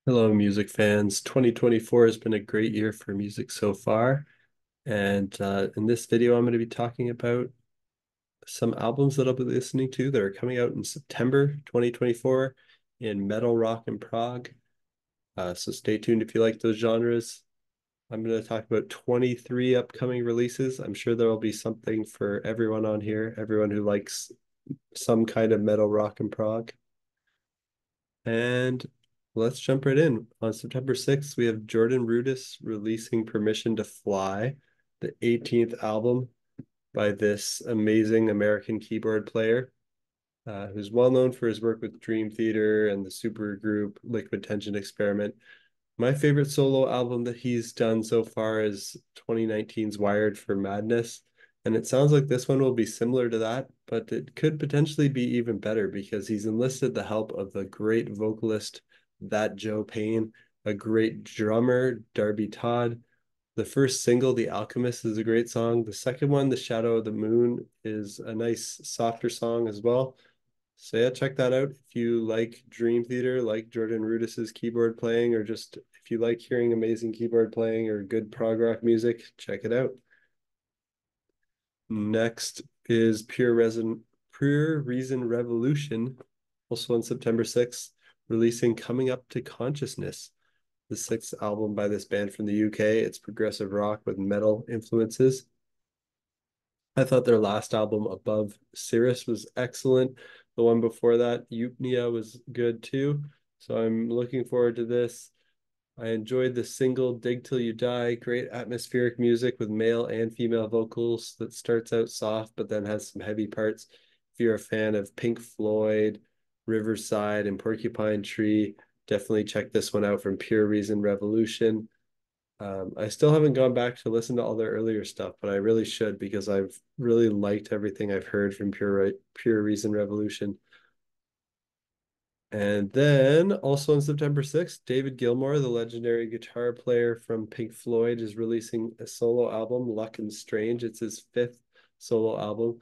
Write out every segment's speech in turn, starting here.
Hello, music fans. 2024 has been a great year for music so far. And in this video, I'm going to be talking about some albums that I'll be listening to that are coming out in September 2024 in metal, rock, and prog. So stay tuned if you like those genres. I'm going to talk about 23 upcoming releases. I'm sure there will be something for everyone on here, everyone who likes some kind of metal, rock, and prog. And let's jump right in. On September 6th, we have Jordan Rudess releasing Permission to Fly, the 18th album by this amazing American keyboard player, who's well known for his work with Dream Theater and the supergroup Liquid Tension Experiment. My favorite solo album that he's done so far is 2019's Wired for Madness. And it sounds like this one will be similar to that, but it could potentially be even better because he's enlisted the help of the great vocalist, That Joe Payne, a great drummer, Darby Todd. The first single, The Alchemist, is a great song. The second one, The Shadow of the Moon, is a nice, softer song as well. So yeah, check that out. If you like Dream Theater, like Jordan Rudess's keyboard playing, or just if you like hearing amazing keyboard playing or good prog rock music, check it out. Next is Pure Reason Revolution, also on September 6th, releasing Coming Up to Consciousness, the sixth album by this band from the UK. It's progressive rock with metal influences. I thought their last album, Above Cirrus, was excellent. The one before that, Eupnia, was good too. So I'm looking forward to this. I enjoyed the single Dig Till You Die, great atmospheric music with male and female vocals that starts out soft but then has some heavy parts. If you're a fan of Pink Floyd, Riverside, and Porcupine Tree, definitely check this one out from Pure Reason Revolution. I still haven't gone back to listen to all their earlier stuff, but I really should because I've really liked everything I've heard from Pure Reason Revolution. And then also on September 6th, David Gilmour, the legendary guitar player from Pink Floyd, is releasing a solo album, Luck and Strange. It's his fifth solo album.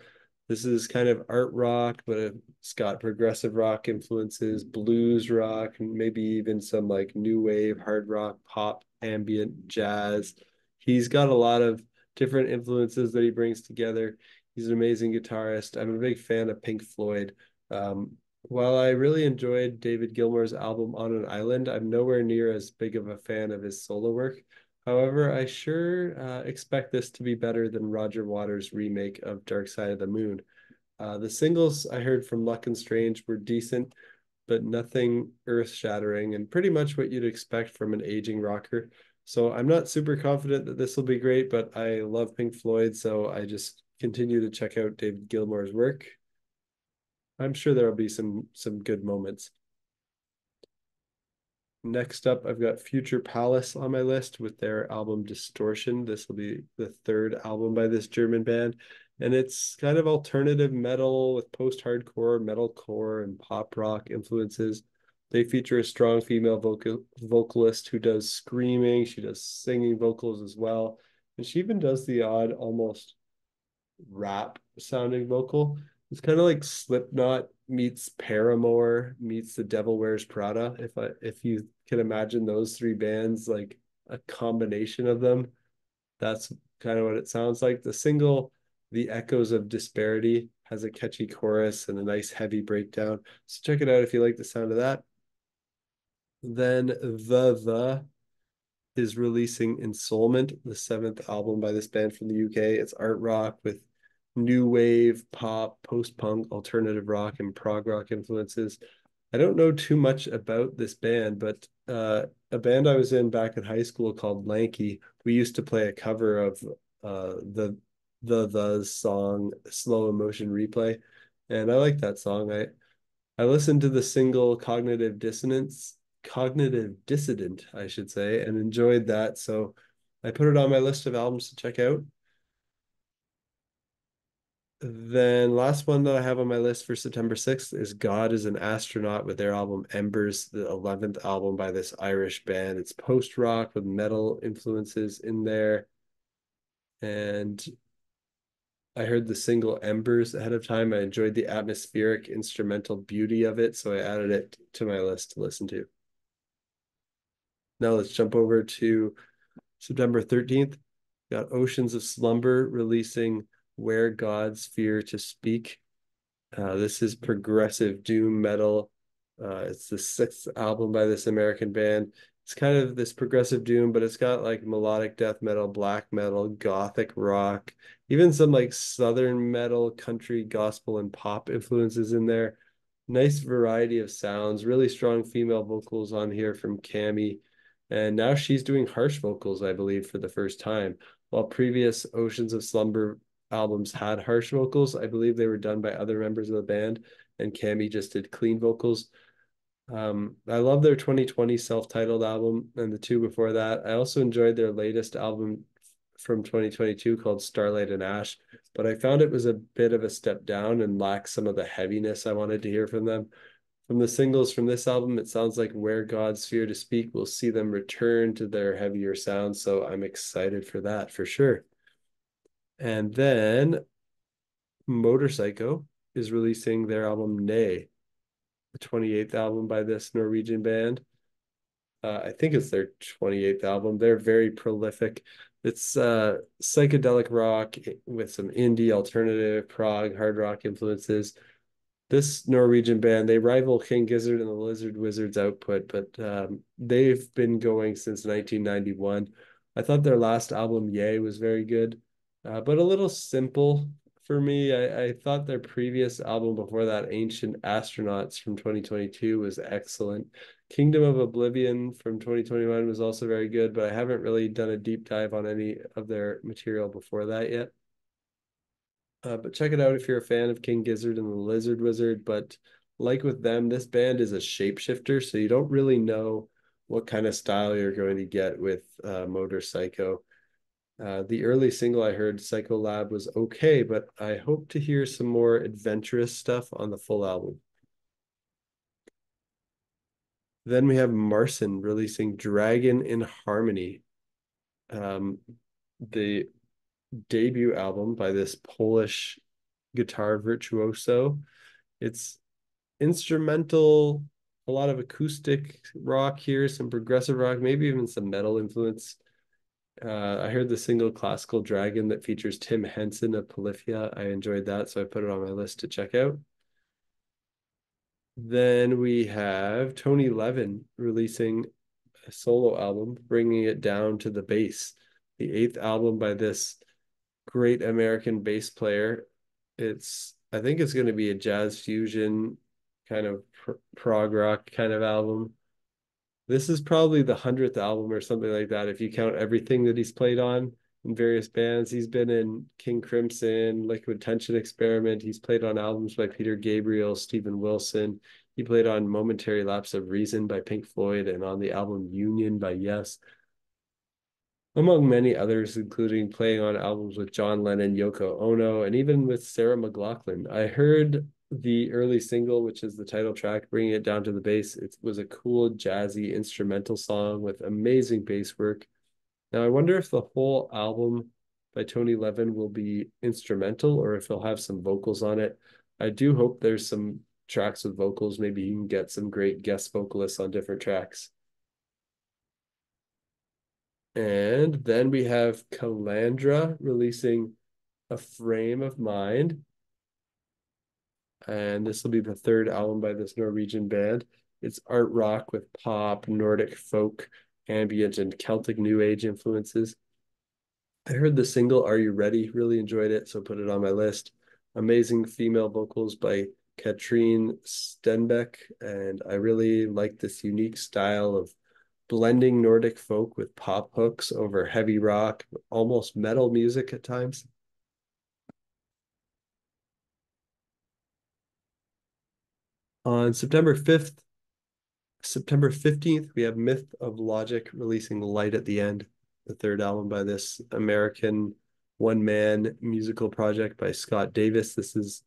This is kind of art rock, but it's got progressive rock influences, blues rock, and maybe even some like new wave, hard rock, pop, ambient, jazz. He's got a lot of different influences that he brings together. He's an amazing guitarist. I'm a big fan of Pink Floyd. While I really enjoyed David Gilmour's album On an Island, I'm nowhere near as big of a fan of his solo work. However, I sure expect this to be better than Roger Waters' remake of Dark Side of the Moon. The singles I heard from Luck and Strange were decent, but nothing earth-shattering and pretty much what you'd expect from an aging rocker. So I'm not super confident that this will be great, but I love Pink Floyd, so I just continue to check out David Gilmour's work. I'm sure there'll be some good moments. Next up, I've got Future Palace on my list with their album Distortion. This will be the third album by this German band, and it's kind of alternative metal with post-hardcore, metalcore, and pop rock influences. They feature a strong female vocalist who does screaming. She does singing vocals as well, and she even does the odd almost rap sounding vocal. It's kind of like Slipknot meets Paramore meets The Devil Wears Prada. If you can imagine those three bands, like a combination of them, that's kind of what it sounds like. The single, The Echoes of Disparity, has a catchy chorus and a nice heavy breakdown. So check it out if you like the sound of that. Then The is releasing Ensoulment, the seventh album by this band from the UK. It's art rock with new wave, pop, post-punk, alternative rock, and prog rock influences. I don't know too much about this band, but a band I was in back in high school called Lanky, we used to play a cover of the song Slow Emotion Replay, and I like that song. I listened to the single Cognitive Dissident, I should say, and enjoyed that. So I put it on my list of albums to check out. Then last one that I have on my list for September 6th is God is an Astronaut with their album Embers, the 11th album by this Irish band. It's post-rock with metal influences in there. And I heard the single Embers ahead of time. I enjoyed the atmospheric instrumental beauty of it, so I added it to my list to listen to. Now let's jump over to September 13th. Got Oceans of Slumber releasing Where Gods Fear to Speak. This is progressive doom metal. It's the sixth album by this American band. It's kind of this progressive doom, but it's got like melodic death metal, black metal, gothic rock, even some like southern metal, country, gospel, and pop influences in there. Nice variety of sounds, really strong female vocals on here from Cami. And now she's doing harsh vocals, I believe, for the first time. While previous Oceans of Slumber albums had harsh vocals, I believe they were done by other members of the band, and Cami just did clean vocals. I love their 2020 self-titled album and the two before that. I also enjoyed their latest album from 2022 called Starlight and Ash, but I found it was a bit of a step down and lacked some of the heaviness I wanted to hear from them. From the singles from this album, it sounds like Where Gods Fear to Speak will see them return to their heavier sound, so I'm excited for that for sure. And then Motorpsycho is releasing their album Neigh, the 28th album by this Norwegian band. I think it's their 28th album. They're very prolific. It's psychedelic rock with some indie, alternative, prog, hard rock influences. This Norwegian band, they rival King Gizzard and the Lizard Wizard's output, but they've been going since 1991. I thought their last album, Yay, was very good, but a little simple for me. I thought their previous album before that, Ancient Astronauts from 2022, was excellent. Kingdom of Oblivion from 2021 was also very good, but I haven't really done a deep dive on any of their material before that yet. But check it out if you're a fan of King Gizzard and the Lizard Wizard. But like with them, this band is a shapeshifter, so you don't really know what kind of style you're going to get with Motorpsycho. The early single I heard, Psycho Lab, was okay, but I hope to hear some more adventurous stuff on the full album. Then we have Marcin releasing Dragon in Harmony, the debut album by this Polish guitar virtuoso. It's instrumental, a lot of acoustic rock here, some progressive rock, maybe even some metal influence. I heard the single Classical Dragon that features Tim Henson of Polyphia. I enjoyed that, so I put it on my list to check out. Then we have Tony Levin releasing a solo album, bringing it down to the bass. The eighth album by this great American bass player. I think it's going to be a jazz fusion kind of prog rock kind of album. This is probably the 100th album or something like that if you count everything that he's played on in various bands. He's been in King Crimson, Liquid Tension Experiment. He's played on albums by Peter Gabriel, Steven Wilson. He played on Momentary Lapse of Reason by Pink Floyd and on the album Union by Yes, among many others, including playing on albums with John Lennon, Yoko Ono, and even with Sarah McLachlan. I heard the early single, which is the title track, Bringing It Down to the Bass. It was a cool, jazzy instrumental song with amazing bass work. Now, I wonder if the whole album by Tony Levin will be instrumental or if he'll have some vocals on it. I do hope there's some tracks with vocals. Maybe you can get some great guest vocalists on different tracks. And then we have Kalandra releasing A Frame of Mind. And this will be the third album by this Norwegian band. It's art rock with pop, Nordic folk, ambient, and Celtic New Age influences. I heard the single Are You Ready? Really enjoyed it, so put it on my list. Amazing female vocals by Katrine Stenbeck, and I really like this unique style of blending Nordic folk with pop hooks over heavy rock, almost metal music at times. On September 15th, we have Myth of Logic releasing Light at the End, the third album by this American one-man musical project by Scott Davis. This is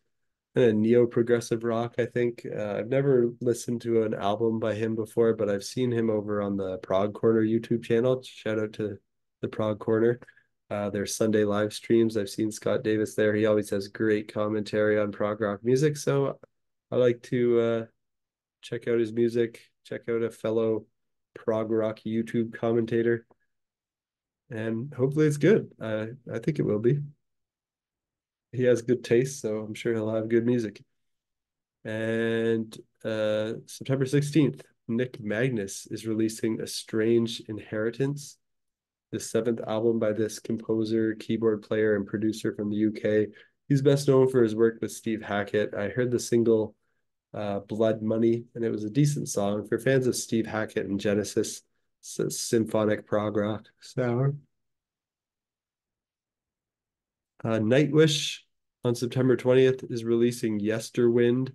a neo-progressive rock, I think. I've never listened to an album by him before, but I've seen him over on the Prog Corner YouTube channel. Shout out to the Prog Corner. Their Sunday live streams. I've seen Scott Davis there. He always has great commentary on prog rock music, so I like to check out his music, check out a fellow prog rock YouTube commentator, and hopefully it's good. I think it will be. He has good taste, so I'm sure he'll have good music. And September 16th, Nick Magnus is releasing A Strange Inheritance, the seventh album by this composer, keyboard player, and producer from the UK. He's best known for his work with Steve Hackett. I heard the single Blood Money, and it was a decent song. For fans of Steve Hackett and Genesis, symphonic prog rock sound. Nightwish on September 20th is releasing Yesterwynde,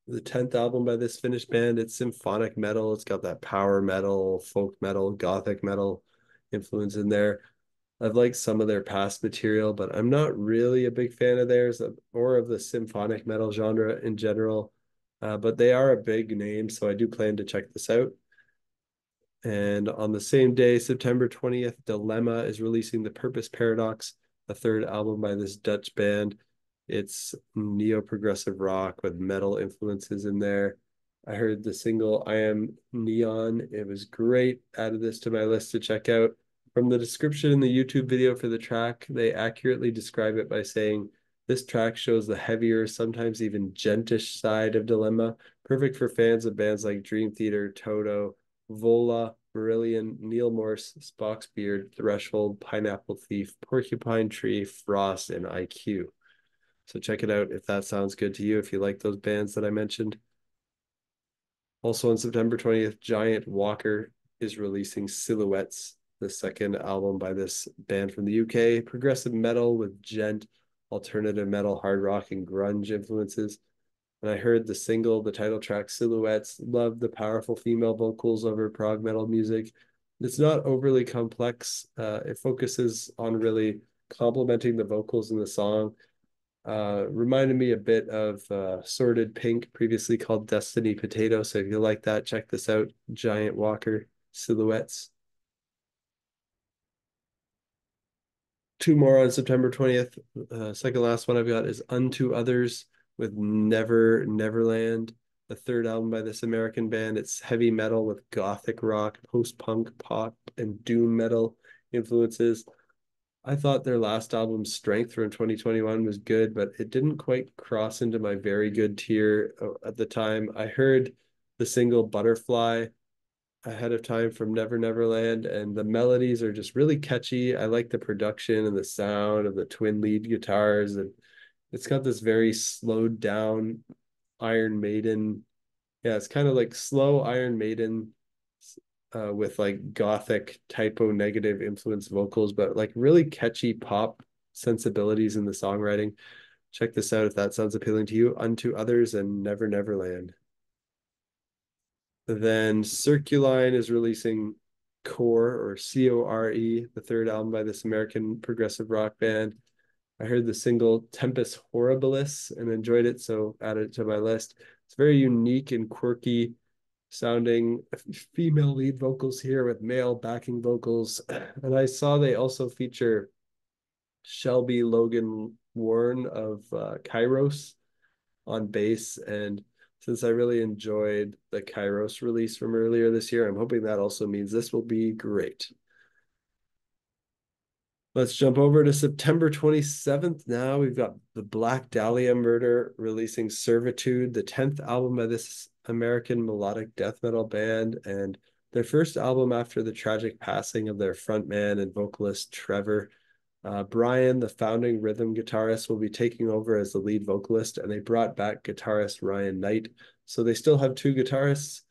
the 10th album by this Finnish band. It's symphonic metal. It's got that power metal, folk metal, gothic metal influence in there. I've liked some of their past material, but I'm not really a big fan of theirs or of the symphonic metal genre in general. But they are a big name, so I do plan to check this out. And on the same day, September 20th, Dilemma is releasing The Purpose Paradox, a third album by this Dutch band. It's neo-progressive rock with metal influences in there. I heard the single I Am Neon. It was great. Added this to my list to check out. From the description in the YouTube video for the track, they accurately describe it by saying, this track shows the heavier, sometimes even gentish side of Dilemma, perfect for fans of bands like Dream Theater, Toto, Vola, Brilliant, Neil Morse, Spock's Beard, Threshold, Pineapple Thief, Porcupine Tree, Frost, and IQ. So check it out if that sounds good to you, if you like those bands that I mentioned. Also on September 20th, Giant Walker is releasing Silhouettes, the second album by this band from the UK. Progressive metal with gent, alternative metal, hard rock, and grunge influences. And I heard the single, the title track, Silhouettes. Love the powerful female vocals over prog metal music. It's not overly complex. It focuses on really complementing the vocals in the song. Reminded me a bit of Sorted Pink, previously called Destiny Potato. So if you like that, check this out. Giant Walker, Silhouettes. Two more on September 20th. Second last one I've got is Unto Others with Neverland, the third album by this American band. It's heavy metal with gothic rock, post-punk, pop, and doom metal influences. I thought their last album, Strength, from 2021 was good, but it didn't quite cross into my very good tier at the time. I heard the single Butterfly ahead of time from Neverland, and the melodies are just really catchy. I like the production and the sound of the twin lead guitars, and it's got this very slowed down Iron Maiden. Yeah, it's kind of like slow Iron Maiden with like gothic typo negative influence vocals, but like really catchy pop sensibilities in the songwriting. Check this out if that sounds appealing to you. Unto Others and Neverland. Then Circuline is releasing C.O.R.E, or C.O.R.E, the third album by this American progressive rock band. I heard the single Tempus Horribilis and enjoyed it, so added it to my list. It's very unique and quirky sounding, female lead vocals here with male backing vocals. And I saw they also feature Shelby Logan Warren of Kairos on bass. And since I really enjoyed the Kairos release from earlier this year, I'm hoping that also means this will be great. Let's jump over to September 27th now. We've got the Black Dahlia Murder releasing Servitude, the 10th album by this American melodic death metal band, and their first album after the tragic passing of their frontman and vocalist Trevor. Brian, the founding rhythm guitarist, will be taking over as the lead vocalist, and they brought back guitarist Ryan Knight. So they still have two guitarists.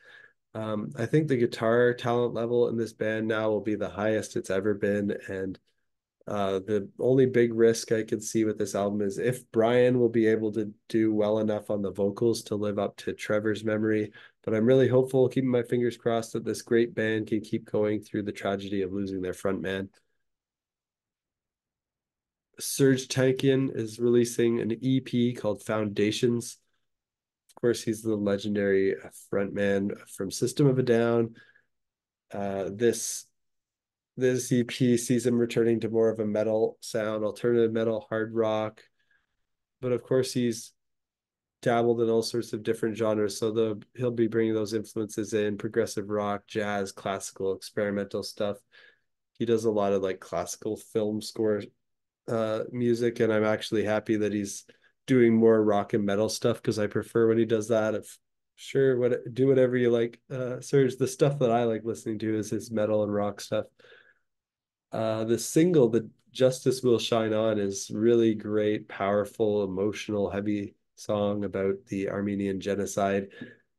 I think the guitar talent level in this band now will be the highest it's ever been, and the only big risk I could see with this album is if Brian will be able to do well enough on the vocals to live up to Trevor's memory. But I'm really hopeful, keeping my fingers crossed, that this great band can keep going through the tragedy of losing their frontman. Serj Tankian is releasing an EP called Foundations. Of course, he's the legendary frontman from System of a Down. This EP sees him returning to more of a metal sound, alternative metal, hard rock. But of course, he's dabbled in all sorts of different genres. So he'll be bringing those influences in progressive rock, jazz, classical, experimental stuff. He does a lot of like classical film score music, and I'm actually happy that he's doing more rock and metal stuff because I prefer when he does that. If sure, do whatever you like, Serj. The stuff that I like listening to is his metal and rock stuff. The single, "The Justice Will Shine On," is really great, powerful, emotional, heavy song about the Armenian genocide,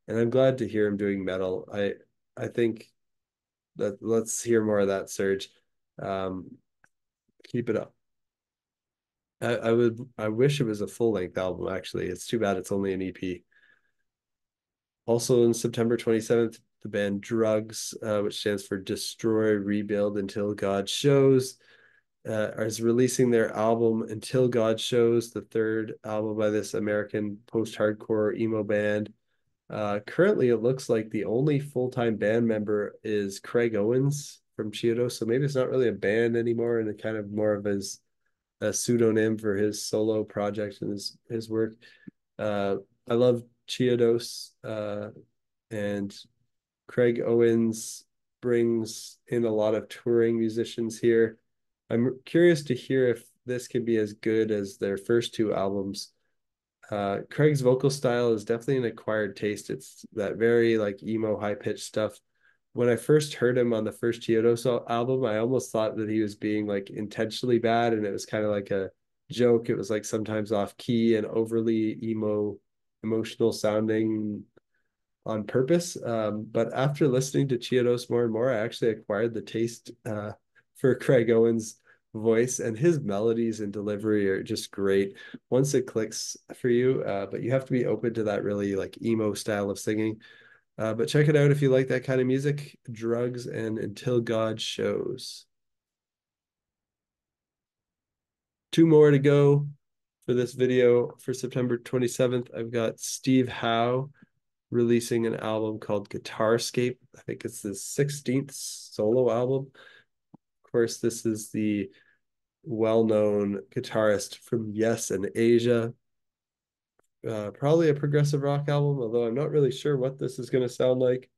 and I'm glad to hear him doing metal. I think that let's hear more of that, Serj. Um, Keep it up. I wish it was a full length album, actually. It's too bad it's only an EP. Also in September 27th, the band Drugs, which stands for Destroy, Rebuild Until God Shows, is releasing their album Until God Shows, the third album by this American post-hardcore emo band. Currently, it looks like the only full-time band member is Craig Owens from Chiodo, so maybe it's not really a band anymore, and it kind of more of his a pseudonym for his solo project and his work. Uh, I love Chiodos, and Craig Owens brings in a lot of touring musicians here. I'm curious to hear if this could be as good as their first two albums. Craig's vocal style is definitely an acquired taste. It's that very like emo high pitched stuff. When I first heard him on the first Chiodos album, I almost thought that he was being like intentionally bad, and it was kind of like a joke. It was like sometimes off key and overly emotional sounding on purpose. But after listening to Chiodos more and more, I actually acquired the taste for Craig Owens' voice, and his melodies and delivery are just great once it clicks for you. But you have to be open to that really like emo style of singing. But check it out if you like that kind of music. Drugs and Until God Shows. Two more to go for this video for September 27th. I've got Steve Howe releasing an album called Guitarscape. I think it's the 16th solo album. Of course, this is the well-known guitarist from Yes and Asia. Probably a progressive rock album, although I'm not really sure what this is going to sound like.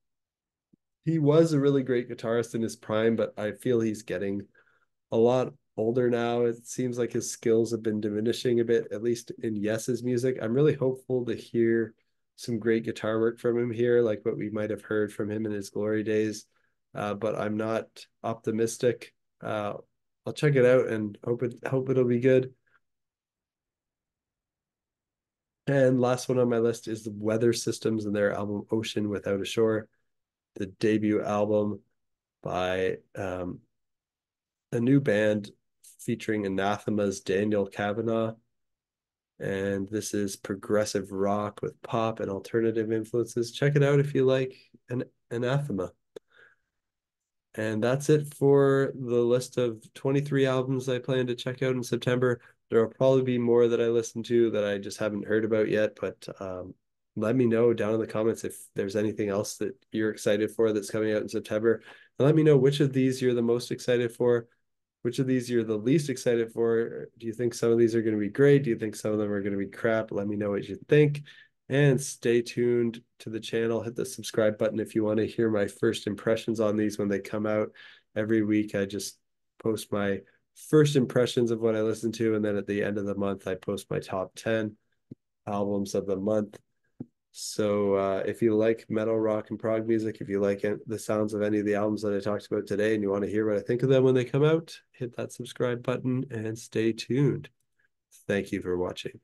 He was a really great guitarist in his prime, but I feel he's getting a lot older now. It seems like his skills have been diminishing a bit, at least in Yes's music. I'm really hopeful to hear some great guitar work from him here, like what we might have heard from him in his glory days. But I'm not optimistic. I'll check it out and hope it'll be good. And last one on my list is the Weather Systems and their album Ocean Without a Shore, the debut album by a new band featuring Anathema's Daniel Kavanagh. And this is progressive rock with pop and alternative influences. Check it out if you like an Anathema. And that's it for the list of 23 albums I plan to check out in September. There will probably be more that I listen to that I just haven't heard about yet, but let me know down in the comments if there's anything else that you're excited for that's coming out in September. And let me know which of these you're the most excited for, which of these you're the least excited for. Do you think some of these are going to be great? Do you think some of them are going to be crap? Let me know what you think. And stay tuned to the channel. Hit the subscribe button if you want to hear my first impressions on these when they come out. Every week, I just post my first impressions of what I listen to. And then at the end of the month, I post my top 10 albums of the month. So if you like metal, rock, and prog music, if you like the sounds of any of the albums that I talked about today and you want to hear what I think of them when they come out, hit that subscribe button and stay tuned. Thank you for watching.